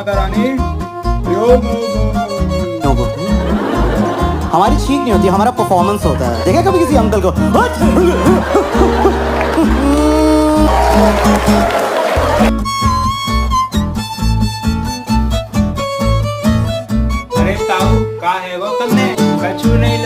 माता रानी। यो गो। हमारी छींक नहीं होती, हमारा परफॉर्मेंस होता है। देखा कभी किसी अंकल को? अरे ताऊ का है वो कन्ने, कछु नहीं